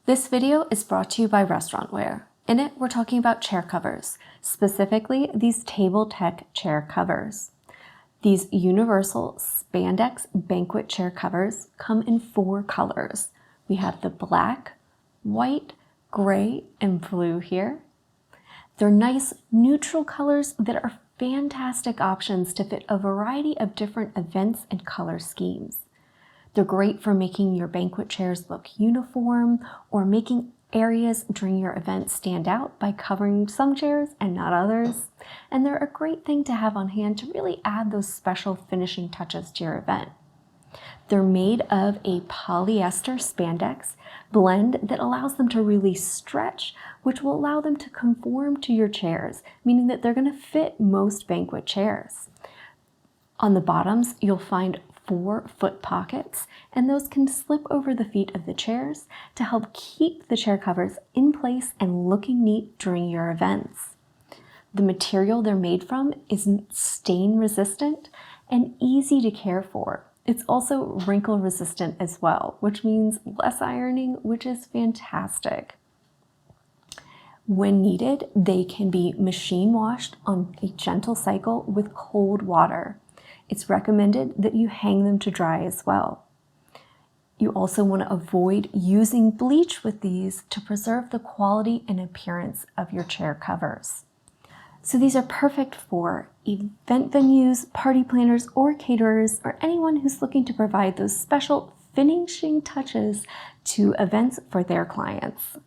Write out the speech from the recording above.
This video is brought to you by Restaurantware. In it, we're talking about chair covers, specifically these Table Tech chair covers. These universal spandex banquet chair covers come in 4 colors. We have the black, white, gray, and blue here. They're nice neutral colors that are fantastic options to fit a variety of different events and color schemes. They're great for making your banquet chairs look uniform or making areas during your event stand out by covering some chairs and not others. And they're a great thing to have on hand to really add those special finishing touches to your event. They're made of a polyester spandex blend that allows them to really stretch, which will allow them to conform to your chairs, meaning that they're going to fit most banquet chairs. On the bottoms, you'll find 4 foot pockets, and those can slip over the feet of the chairs to help keep the chair covers in place and looking neat during your events. The material they're made from is stain resistant and easy to care for. It's also wrinkle resistant as well, which means less ironing, which is fantastic. When needed, they can be machine washed on a gentle cycle with cold water. It's recommended that you hang them to dry as well. You also want to avoid using bleach with these to preserve the quality and appearance of your chair covers. So these are perfect for event venues, party planners, or caterers, or anyone who's looking to provide those special finishing touches to events for their clients.